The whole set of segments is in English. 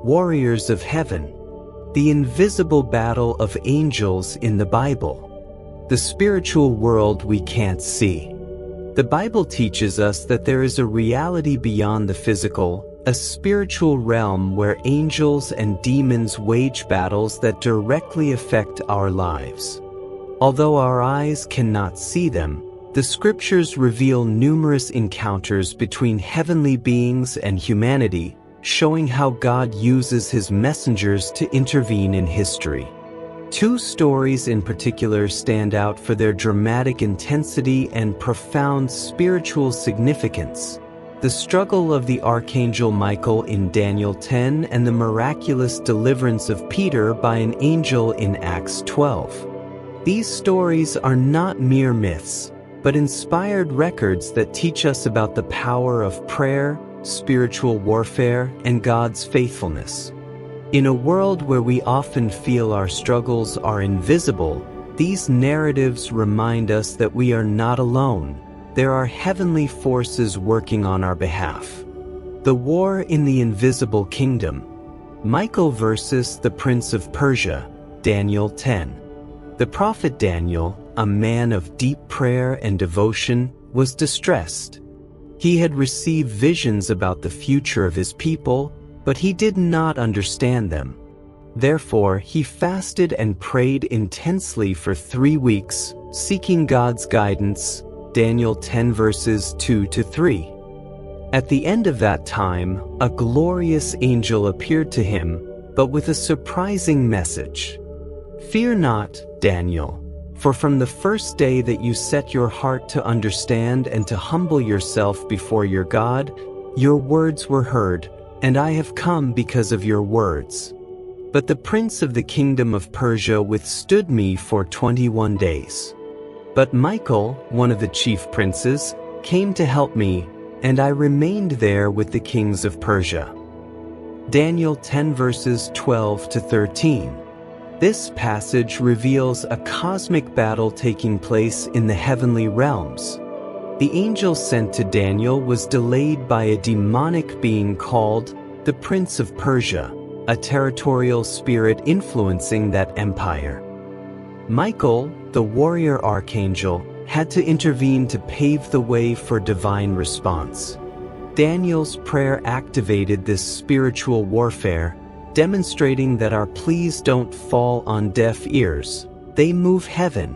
warriors of heaven, the invisible battle of angels in the Bible, the spiritual world we can't see. The Bible teaches us that there is a reality beyond the physical, a spiritual realm where angels and demons wage battles that directly affect our lives. Although our eyes cannot see them, the scriptures reveal numerous encounters between heavenly beings and humanity, showing how God uses his messengers to intervene in history. Two stories in particular stand out for their dramatic intensity and profound spiritual significance: the struggle of the Archangel Michael in Daniel 10 and the miraculous deliverance of Peter by an angel in Acts 12. These stories are not mere myths, but inspired records that teach us about the power of prayer, spiritual warfare, and God's faithfulness. In a world where we often feel our struggles are invisible, these narratives remind us that we are not alone. There are heavenly forces working on our behalf. The war in the invisible kingdom. Michael versus the Prince of Persia, Daniel 10. The prophet Daniel, a man of deep prayer and devotion, was distressed. He had received visions about the future of his people, but he did not understand them. Therefore, he fasted and prayed intensely for 3 weeks, seeking God's guidance. Daniel 10 verses 2-3. At the end of that time, a glorious angel appeared to him, but with a surprising message. "Fear not, Daniel, for from the first day that you set your heart to understand and to humble yourself before your God, your words were heard, and I have come because of your words. But the prince of the kingdom of Persia withstood me for 21 days. But Michael, one of the chief princes, came to help me, and I remained there with the kings of Persia." Daniel 10 verses 12-13. This passage reveals a cosmic battle taking place in the heavenly realms. The angel sent to Daniel was delayed by a demonic being called the Prince of Persia, a territorial spirit influencing that empire. Michael, the warrior archangel, had to intervene to pave the way for divine response. Daniel's prayer activated this spiritual warfare, demonstrating that our pleas don't fall on deaf ears, they move heaven.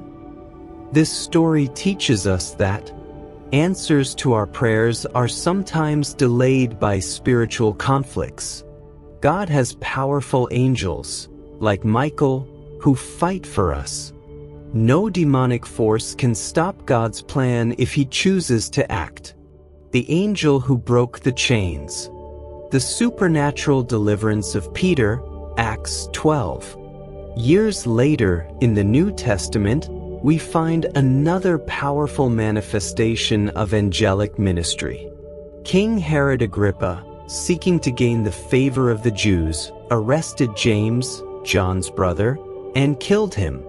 This story teaches us that answers to our prayers are sometimes delayed by spiritual conflicts. God has powerful angels, like Michael, who fight for us. No demonic force can stop God's plan if he chooses to act. The angel who broke the chains. The supernatural deliverance of Peter, Acts 12. Years later, in the New Testament, we find another powerful manifestation of angelic ministry. King Herod Agrippa, seeking to gain the favor of the Jews, arrested James, John's brother, and killed him.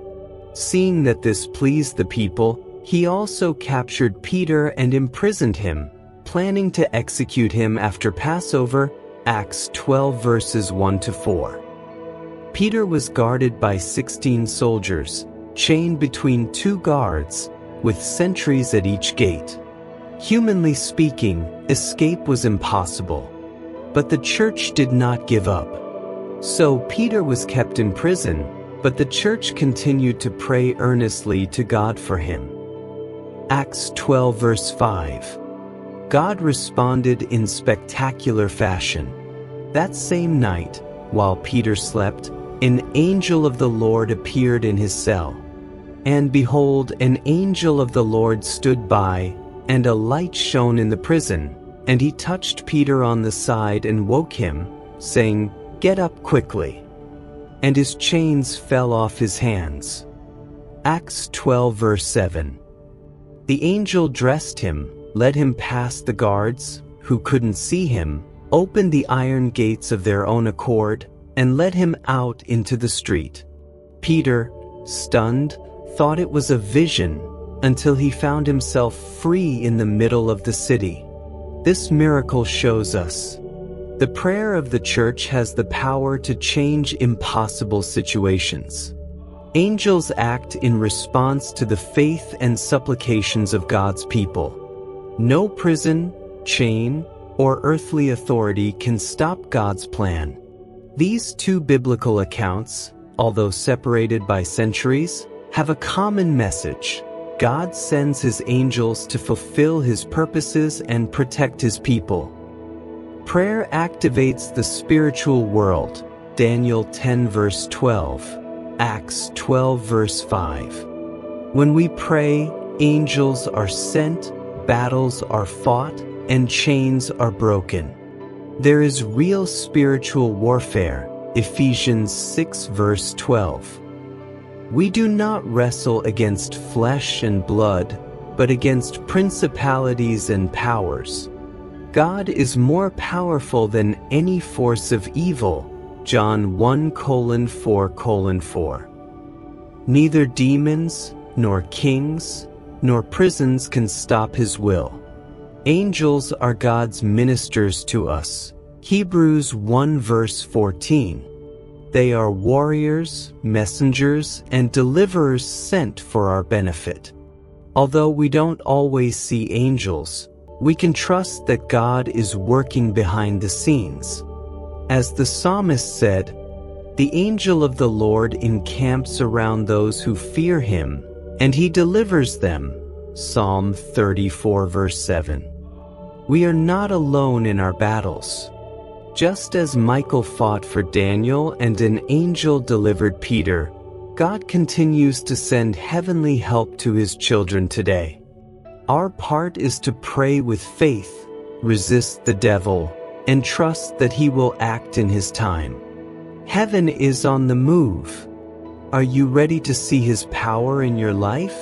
Seeing that this pleased the people, he also captured Peter and imprisoned him, planning to execute him after Passover, Acts 12 verses 1-4. Peter was guarded by 16 soldiers, chained between 2 guards, with sentries at each gate. Humanly speaking, escape was impossible. But the church did not give up. So Peter was kept in prison, but the church continued to pray earnestly to God for him. Acts 12 verse 5. God responded in spectacular fashion. That same night, while Peter slept, an angel of the Lord appeared in his cell. And behold, an angel of the Lord stood by, and a light shone in the prison, and he touched Peter on the side and woke him, saying, "Get up quickly." And his chains fell off his hands. Acts 12 verse 7. The angel dressed him, led him past the guards, who couldn't see him, opened the iron gates of their own accord, and led him out into the street. Peter, stunned, thought it was a vision, until he found himself free in the middle of the city. This miracle shows us The prayer of the Church has the power to change impossible situations. Angels act in response to the faith and supplications of God's people. No prison, chain, or earthly authority can stop God's plan. These two biblical accounts, although separated by centuries, have a common message. God sends his angels to fulfill his purposes and protect his people. Prayer activates the spiritual world. Daniel 10 verse 12. Acts 12 verse 5. When we pray, angels are sent, battles are fought, and chains are broken. There is real spiritual warfare. Ephesians 6 verse 12. We do not wrestle against flesh and blood, but against principalities and powers. God is more powerful than any force of evil. John 1:4:4. Neither demons, nor kings, nor prisons can stop his will. Angels are God's ministers to us. Hebrews 1 verse 14. They are warriors, messengers, and deliverers sent for our benefit. Although we don't always see angels, we can trust that God is working behind the scenes. As the psalmist said, "The angel of the Lord encamps around those who fear him, and he delivers them." Psalm 34 verse 7. We are not alone in our battles. Just as Michael fought for Daniel and an angel delivered Peter, God continues to send heavenly help to his children today. Our part is to pray with faith, resist the devil, and trust that he will act in his time. Heaven is on the move. Are you ready to see his power in your life?